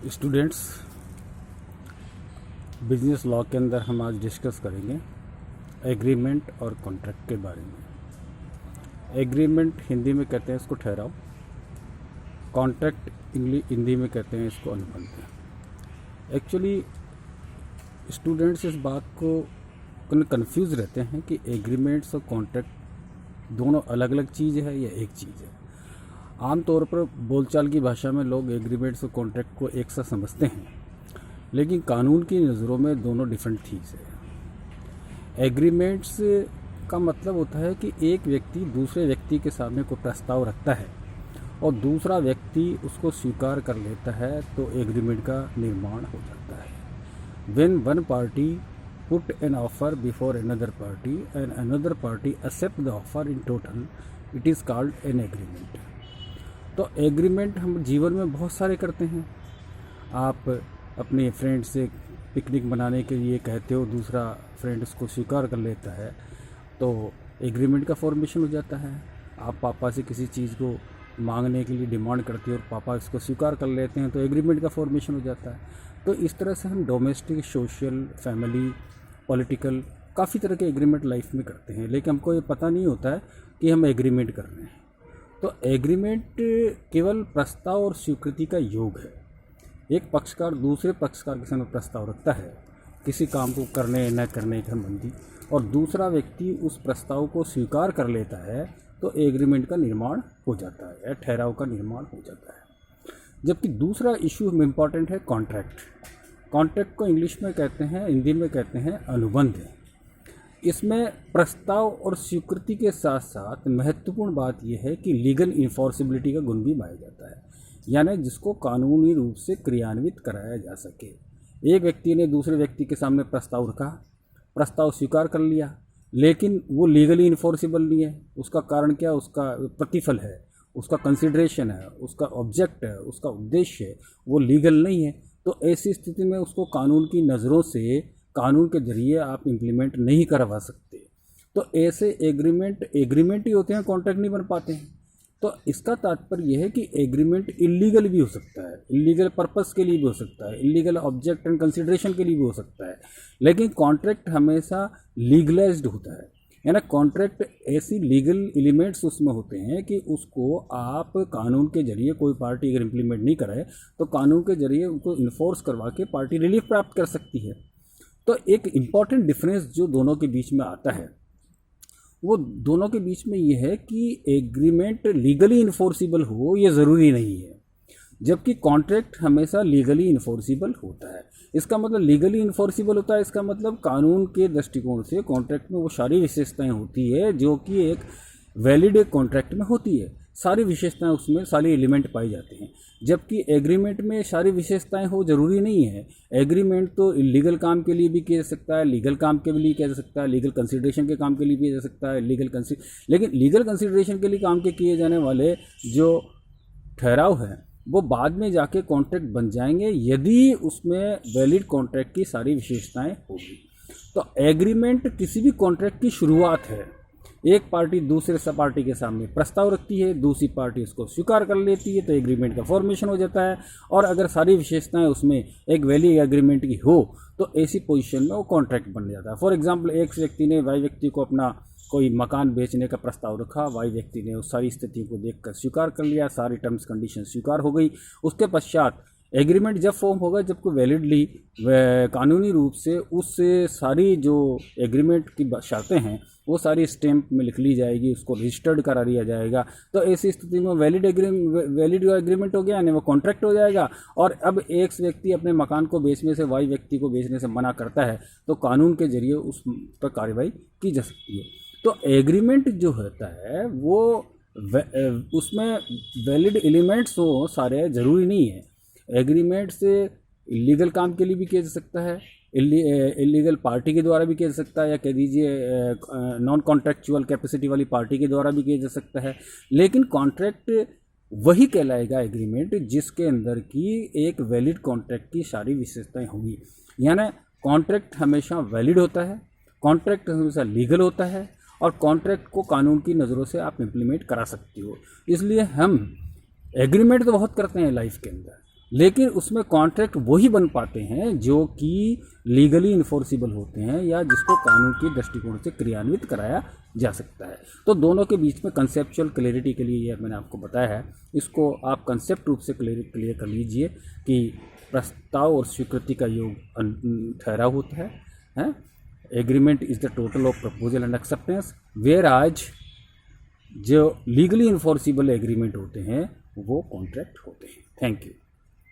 Students, business law के अंदर हम आज डिस्कस करेंगे एग्रीमेंट और कॉन्ट्रैक्ट के बारे में। एग्रीमेंट हिंदी में कहते हैं इसको ठहराव, कॉन्ट्रैक्ट हिंदी में कहते हैं इसको अनुबंध। एक्चुअली स्टूडेंट्स इस बात को कंफ्यूज रहते हैं कि एग्रीमेंट्स और कॉन्ट्रैक्ट दोनों अलग अलग चीज़ है या एक चीज़ है। आमतौर पर बोलचाल की भाषा में लोग एग्रीमेंट्स और कॉन्ट्रैक्ट को एक सा समझते हैं, लेकिन कानून की नज़रों में दोनों डिफरेंट चीज़ है। एग्रीमेंट्स का मतलब होता है कि एक व्यक्ति दूसरे व्यक्ति के सामने कोई प्रस्ताव रखता है और दूसरा व्यक्ति उसको स्वीकार कर लेता है, तो एग्रीमेंट का निर्माण हो जाता है। When one party put an offer before another party and another party accept the offer in total, it is called an agreement. तो एग्रीमेंट हम जीवन में बहुत सारे करते हैं। आप अपने फ्रेंड से पिकनिक मनाने के लिए कहते हो, दूसरा फ्रेंड उसको स्वीकार कर लेता है, तो एग्रीमेंट का फॉर्मेशन हो जाता है। आप पापा से किसी चीज़ को मांगने के लिए डिमांड करते हो और पापा इसको स्वीकार कर लेते हैं, तो एग्रीमेंट का फॉर्मेशन हो जाता है। तो इस तरह से हम डोमेस्टिक, सोशल, फैमिली, पॉलिटिकल काफ़ी तरह के एग्रीमेंट लाइफ में करते हैं, लेकिन हमको ये पता नहीं होता है कि हम एग्रीमेंट कर रहे हैं। तो एग्रीमेंट केवल प्रस्ताव और स्वीकृति का योग है। एक पक्षकार दूसरे पक्षकार के सामने प्रस्ताव रखता है किसी काम को करने न करने के संबंधी, और दूसरा व्यक्ति उस प्रस्ताव को स्वीकार कर लेता है, तो एग्रीमेंट का निर्माण हो जाता है या ठहराव का निर्माण हो जाता है। जबकि दूसरा इशू में इम्पॉर्टेंट है कॉन्ट्रैक्ट। कॉन्ट्रैक्ट को इंग्लिश में कहते हैं, हिंदी में कहते हैं अनुबंध। इसमें प्रस्ताव और स्वीकृति के साथ साथ महत्वपूर्ण बात यह है कि लीगल इन्फोर्सिबिलिटी का गुण भी पाया जाता है, यानी जिसको कानूनी रूप से क्रियान्वित कराया जा सके। एक व्यक्ति ने दूसरे व्यक्ति के सामने प्रस्ताव रखा, प्रस्ताव स्वीकार कर लिया, लेकिन वो लीगली इन्फोर्सिबल नहीं है। उसका कारण क्या? उसका प्रतिफल है, उसका कंसिडरेशन है, उसका ऑब्जेक्ट है, उसका उद्देश्य है, वो लीगल नहीं है। तो ऐसी स्थिति में उसको कानून की नज़रों से, कानून के जरिए आप इम्प्लीमेंट नहीं करवा सकते। तो ऐसे एग्रीमेंट ही होते हैं, कॉन्ट्रैक्ट नहीं बन पाते हैं। तो इसका तात्पर्य यह है कि एग्रीमेंट इलीगल भी हो सकता है, इलीगल पर्पस के लिए भी हो सकता है, इलीगल ऑब्जेक्ट एंड कंसिडरेशन के लिए भी हो सकता है, लेकिन कॉन्ट्रैक्ट हमेशा लीगलाइज्ड होता है। यानी कॉन्ट्रैक्ट ऐसी लीगल एलिमेंट्स उसमें होते हैं कि उसको आप कानून के जरिए, कोई पार्टी अगर इम्प्लीमेंट नहीं करे तो कानून के जरिए उनको इन्फोर्स करवा के पार्टी रिलीफ प्राप्त कर सकती है। तो एक इम्पॉर्टेंट डिफरेंस जो दोनों के बीच में आता है, वो दोनों के बीच में ये है कि एग्रीमेंट लीगली इन्फोर्सिबल हो ये ज़रूरी नहीं है, जबकि कॉन्ट्रैक्ट हमेशा लीगली इन्फोर्सिबल होता है। इसका मतलब लीगली इन्फोर्सिबल होता है, इसका मतलब कानून के दृष्टिकोण से कॉन्ट्रैक्ट में वो सारी विशेषताएं होती है जो कि एक वैलिड कॉन्ट्रैक्ट में होती है। सारी विशेषताएं उसमें, सारे एलिमेंट पाए जाते हैं, जबकि एग्रीमेंट में सारी विशेषताएं हो ज़रूरी नहीं है। एग्रीमेंट तो इलीगल काम के लिए भी किया जा सकता है, लीगल काम के लिए किया जा सकता है, लीगल कंसिडरेशन के काम के लिए भी किया जा सकता है, लेकिन लीगल कंसिडरेशन के लिए काम के किए जाने वाले जो ठहराव है वो बाद में जाके कॉन्ट्रैक्ट बन जाएंगे यदि उसमें वैलिड कॉन्ट्रैक्ट की सारी विशेषताएं होगी। तो एग्रीमेंट किसी भी कॉन्ट्रैक्ट की शुरुआत है। एक पार्टी दूसरे पार्टी के सामने प्रस्ताव रखती है, दूसरी पार्टी उसको स्वीकार कर लेती है, तो एग्रीमेंट का फॉर्मेशन हो जाता है। और अगर सारी विशेषताएं उसमें एक वैलिड एग्रीमेंट की हो तो ऐसी पोजीशन में वो कॉन्ट्रैक्ट बन जाता है। फॉर एग्जांपल, एक व्यक्ति ने वाई व्यक्ति को अपना कोई मकान बेचने का प्रस्ताव रखा, वाई व्यक्ति ने उस सारी स्थिति को देखकर स्वीकार कर लिया, सारी टर्म्स कंडीशन स्वीकार हो गई। उसके पश्चात एग्रीमेंट जब फॉर्म होगा, जब कोई वैलिडली कानूनी रूप से उस सारी जो एग्रीमेंट की शर्तें हैं वो सारी स्टैम्प में लिख ली जाएगी, उसको रजिस्टर्ड करा दिया जाएगा। तो ऐसी स्थिति में वैलिड एग्रीमेंट हो गया, यानी वो कॉन्ट्रैक्ट हो जाएगा। और अब एक व्यक्ति अपने मकान को बेचने से वाई व्यक्ति को बेचने से मना करता है, तो कानून के जरिए उस पर कार्रवाई की जा सकती है। तो एग्रीमेंट जो होता है वो उसमें वैलिड एलिमेंट्स हो सारे, ज़रूरी नहीं है। एग्रीमेंट से इलीगल काम के लिए भी किया जा सकता है, इलीगल पार्टी के द्वारा भी किया जा सकता है, या कह दीजिए नॉन कॉन्ट्रैक्चुअल कैपेसिटी वाली पार्टी के द्वारा भी किया जा सकता है। लेकिन कॉन्ट्रैक्ट वही कहलाएगा एग्रीमेंट जिसके अंदर की एक वैलिड कॉन्ट्रैक्ट की सारी विशेषताएं होंगी। यानी कॉन्ट्रैक्ट हमेशा वैलिड होता है, कॉन्ट्रैक्ट हमेशा लीगल होता है, और कॉन्ट्रैक्ट को कानून की नज़रों से आप इम्प्लीमेंट करा सकते हो। इसलिए हम एग्रीमेंट तो बहुत करते हैं लाइफ के अंदर, लेकिन उसमें कॉन्ट्रैक्ट वही बन पाते हैं जो कि लीगली इन्फोर्सिबल होते हैं या जिसको कानून के दृष्टिकोण से क्रियान्वित कराया जा सकता है। तो दोनों के बीच में कंसेप्चुअल क्लैरिटी के लिए यह मैंने आपको बताया है, इसको आप कंसेप्ट रूप से क्लियर कर लीजिए कि प्रस्ताव और स्वीकृति का योग ठहराव होता है। Agreement is the total of proposal and acceptance, where आज जो लीगली इन्फोर्सिबल एग्रीमेंट होते हैं वो कॉन्ट्रैक्ट होते हैं। Thank you.